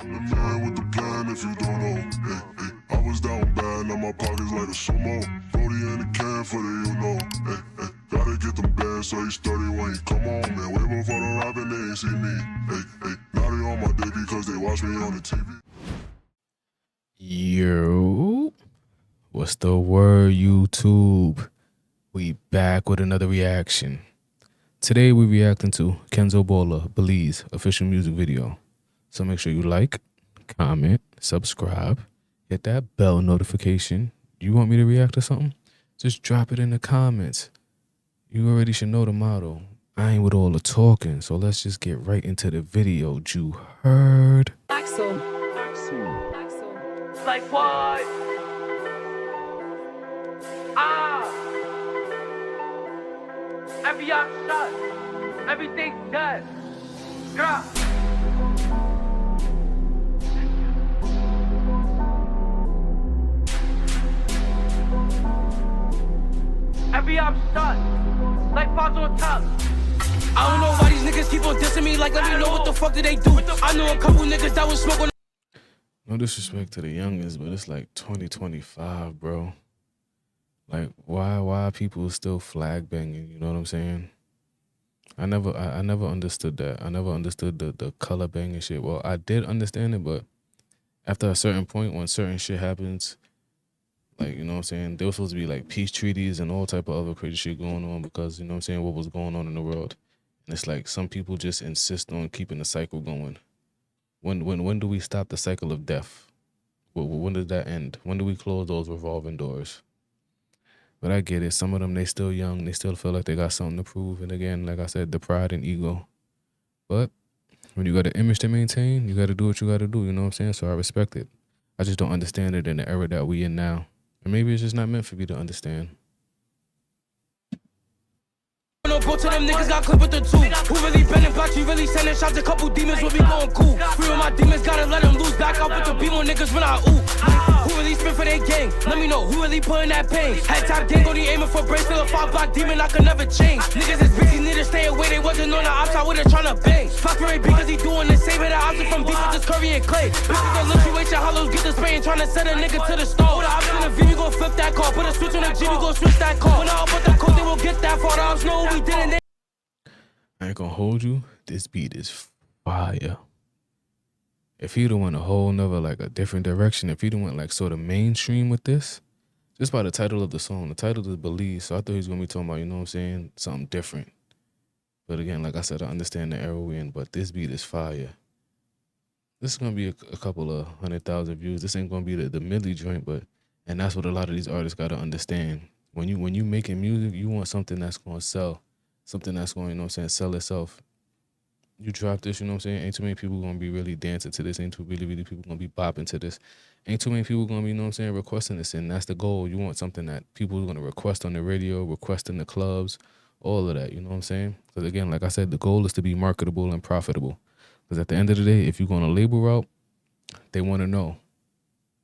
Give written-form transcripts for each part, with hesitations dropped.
The man with the plan, if you don't know. Hey, hey, I was down bad, now my pockets like a sumo. Brody in the can for the you know. Hey, hey, gotta get them bands so he's 30 when he come on, man. Way before the rapping, they ain't see me. Hey, hey, now they on my day because they watch me on the TV. Yo, what's the word, YouTube? We back with another reaction. Today we reacting to Kenzo Balla, Belize official music video. So make sure you like, comment, subscribe, hit that bell notification. You want me to react to something? Just drop it in the comments. You already should know the motto. I ain't with all the talking, so let's just get right into the video. You heard? Axel. Like what? Every op shot. Everything's dead. Grah. Every op shot. Like pods on top. I don't know why these niggas keep on dissing me. Like, let me know what the fuck did they do. I know a couple niggas that was smoking. No disrespect to the youngest, but it's like 2025, bro. Like, why people still flag banging? You know what I'm saying? I never understood that. I never understood the color banging shit. Well, I did understand it, but after a certain point, when certain shit happens, like, you know what I'm saying, there was supposed to be like peace treaties and all type of other crazy shit going on because, you know what I'm saying, what was going on in the world. And it's like some people just insist on keeping the cycle going. When do we stop the cycle of death? When does that end? When do we close those revolving doors? But I get it. Some of them, they still young. They still feel like they got something to prove. And again, like I said, the pride and ego. But when you got an image to maintain, you got to do what you got to do. You know what I'm saying? So I respect it. I just don't understand it in the era that we in now. And maybe it's just not meant for me to understand. Both of them niggas got clipped with the two. Who really been in black? You really sending shots? A couple demons will be going cool. Free with my demons, gotta let them loose. Back up with the beam on niggas when I ooh. Who really spit for their gang? Let me know who really putting that pain. Head top gang, only aiming for brace. Still a 5-block demon, I could never change. Niggas is busy, need to stay away. They wasn't on the ops, I would've tryna bang. Fuck for because he doing the same. And the option from beef with just Curry and Clay. Bitches the situation, hollows get the spray and tryna send a nigga to the stove. The option in the V, we gon' flip that car. Put a switch on the G, we gon' switch that car. When I up with the code, they won't get that far. The ops know what we did and they I ain't gonna hold you. This beat is fire. If he'd have went a whole nother, like a different direction, if he'd have went like sort of mainstream with this, just by the title of the song, the title is Belize, so I thought he was gonna be talking about, you know what I'm saying, something different. But again, like I said, I understand the era we're in, but this beat is fire. This is gonna be a couple of 100,000 views. This ain't gonna be the Millie joint, but, and that's what a lot of these artists gotta understand. When you making music, you want something that's gonna sell. Something that's going, you know what I'm saying, sell itself. You drop this, you know what I'm saying, ain't too many people going to be really dancing to this. Ain't too really people going to be bopping to this. Ain't too many people going to be, you know what I'm saying, requesting this. And that's the goal. You want something that people are going to request on the radio, request in the clubs, all of that, you know what I'm saying? Because again, like I said, the goal is to be marketable and profitable. Because at the end of the day, if you're going to label route, they want to know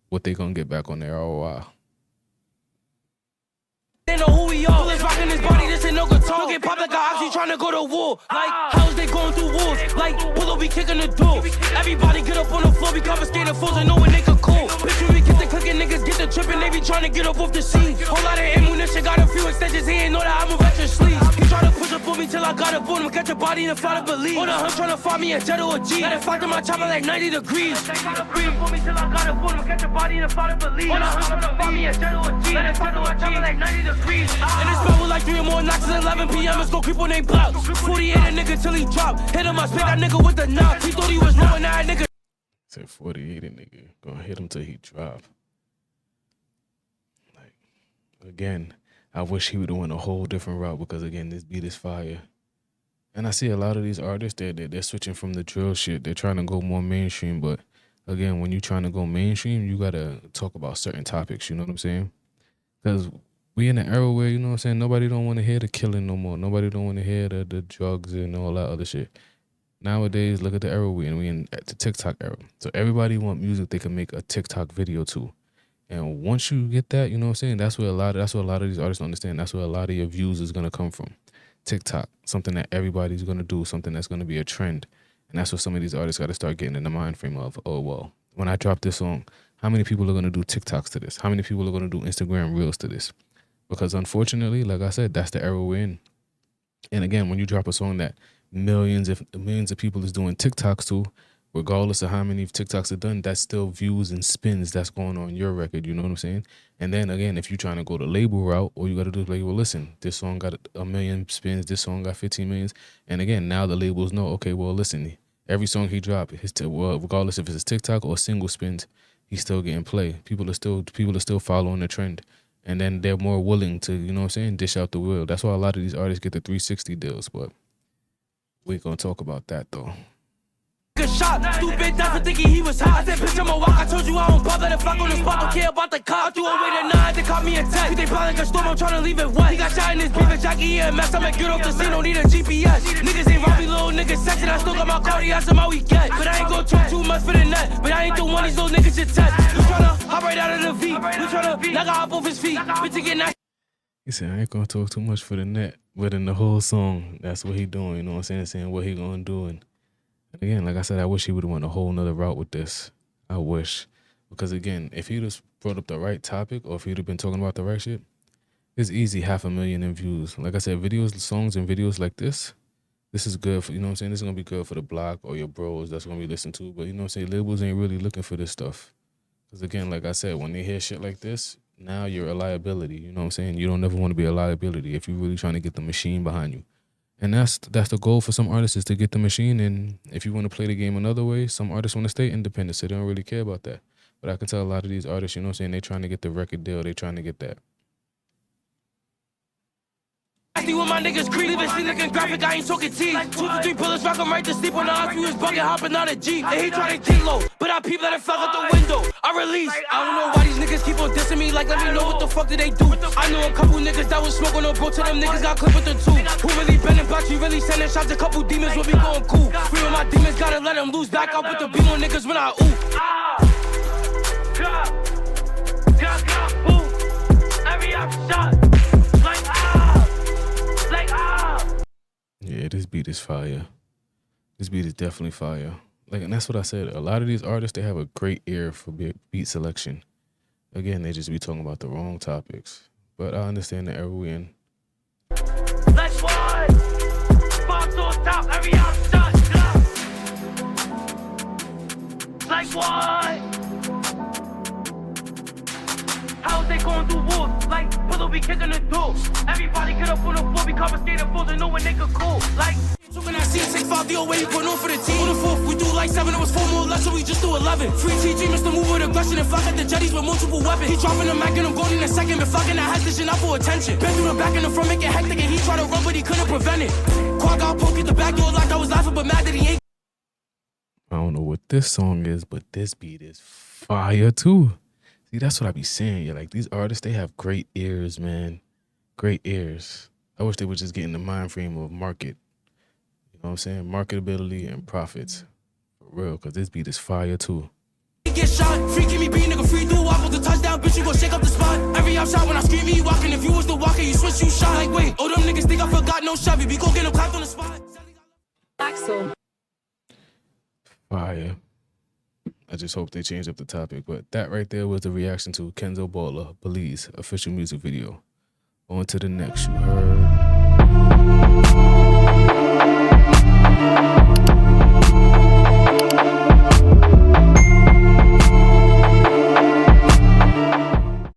what they going to get back on their ROI. They know who we are. Let's rockin' his body, this ain't no guitar. Get popped like a ops, you tryna go to war. Like, how's they going through wars? Like, Willow be kicking the door. Everybody get up on the floor, we confiscating fools and knowing they could call. Bitch, when we get the clicking, niggas get the tripping, they be trying to get up off the scene. Whole lot of ammunition, got a few extensions, he ain't know that I'm a veteran sleeve. He tryna push up on me till I got a board, catch a body and fly to Belize. On the hunt tryna find me a jet or a G. Let it fly to my chopper like 90 degrees. Tryna push up on me till I got a board, catch a body and fly to Belize. On the hunt tryna find me a jet or a G. Let it fly to my chopper like 90 degrees. And it's spelled with like 3 or more knocks at 11 p.m. Let's go creep on they block. 48 a nigga till he drop. Hit him, I spit that nigga with the knock. He thought he was knowing that nigga. Said 48 a nigga. Gonna hit him till he drop. Like, again, I wish he would have went a whole different route because again, this beat is fire. And I see a lot of these artists, they're switching from the drill shit. They're trying to go more mainstream, but again, when you're trying to go mainstream, you gotta talk about certain topics, you know what I'm saying? Because we in an era where, you know what I'm saying, nobody don't want to hear the killing no more. Nobody don't want to hear the drugs and all that other shit. Nowadays, look at the era we in the TikTok era. So everybody want music they can make a TikTok video to. And once you get that, you know what I'm saying, that's what a lot of these artists don't understand. That's where a lot of your views is gonna come from. TikTok, something that everybody's gonna do, something that's gonna be a trend. And that's what some of these artists got to start getting in the mind frame of, oh, well, when I drop this song, how many people are going to do TikToks to this? How many people are going to do Instagram Reels to this? Because unfortunately, like I said, that's the era we're in. And again, when you drop a song that millions of people is doing TikToks to, regardless of how many TikToks are done, that's still views and spins that's going on your record. You know what I'm saying? And then again, if you're trying to go the label route, all you got to do is like, well, listen, this song got 1 million spins, this song got 15 millions. And again, now the labels know, okay, well, listen, every song he dropped, regardless if it's a TikTok or single spins, he's still getting play. People are still following the trend. And then they're more willing to, you know what I'm saying, dish out the wheel. That's why a lot of these artists get the 360 deals. But we ain't going to talk about that, though. Good shot, stupid dumb for thinking he was hot. I said, bitch, I'm a walk. I told you I don't bother the flock on the spot. Don't care about the cop. I threw away the 9, they caught me a 10. They plotting a storm, I'm trying to leave it wet. He got shot in his beef at Jackie EMS. I'ma get off the scene, don't need a GPS. Niggas ain't robbing little niggas sex, and I still got my cardio, some how we get. But I ain't gon' talk too much for the net. But I ain't the one these little niggas should test. You tryna hop right out of the V. You tryna knock hop off his feet. Bitch, to get nice. He said, I ain't gonna talk too much for the net. But in the whole song, that's what he doing, you know what I'm saying? Saying what he gonna do. And again, like I said, I wish he would have went a whole nother route with this. I wish. Because again, if he just brought up the right topic, or if he'd have been talking about the right shit, it's easy 500,000 in views. Like I said, songs and videos like this is good for, you know what I'm saying? This is gonna be good for the block or your bros that's gonna be listening to. But you know what I'm saying? Labels ain't really looking for this stuff. Because again, like I said, when they hear shit like this, now you're a liability. You know what I'm saying? You don't ever want to be a liability if you're really trying to get the machine behind you. And that's the goal for some artists, is to get the machine. And if you want to play the game another way, some artists want to stay independent, so they don't really care about that. But I can tell a lot of these artists, you know what I'm saying, they're trying to get the record deal. They're trying to get that. I see when my niggas creep, leave it see looking graphic, I ain't talking T. 2 to 3 pillars, rock 'em right to sleep on the house, we was bugging, hopping out a G. And he trying to get low, but I peep, let it fly out the window. I release, I don't know why these niggas keep on dissing me, like let me know what the fuck did they do. I know a couple niggas that was smoking on boat, to them niggas got clipped with the 2. Who really been in box, you really sending shots, a couple demons will be going cool. Free with my demons, gotta let them loose, back up with the beam on niggas when I ooh. Every up shot, like Yeah, this beat is fire. This beat is definitely fire. Like, and that's what I said. A lot of these artists, they have a great ear for beat selection. Again, they just be talking about the wrong topics. But I understand the era we in. Let's one. Bombs on top, every shot. Like what? How's they going through walls? Like Pillow be kicking the door. Everybody get up on the floor, be confiscated fools and know when they could call. Like when I see a 6-5 deal where you put on for the team. On the 4th, we do like 7, it was 4 more left, so we just do 11. Free TG, Mr. Move with aggression and flock at the jetties with multiple weapons. He dropping the Mac and I'm going in a second, been flocking that has this shit out for attention. Been through the back and the front, make it hectic, and he tried to run, but he couldn't prevent it. Quad got poked at the back door like I was laughing, but mad that he ain't. I don't know what this song is, but this beat is fire too. See, that's what I be saying. Yeah, like these artists, they have great ears, man. Great ears. I wish they would just get in the mind frame of market. You know what I'm saying? Marketability and profits. For real, because this beat is fire too. Get shot, free give me beat, nigga, free do walk with the touchdown, bitch, you gon' shake up the spot. Every shot when I scream, you walking. If you was the walker, you switch, you shot. Like, wait, oh, them niggas think I forgot no Chevy. We gon' get them clapped on the spot. Axel. Fire. I just hope they change up the topic. But that right there was the reaction to Kenzo Balla, Belize, official music video. On to the next, you heard.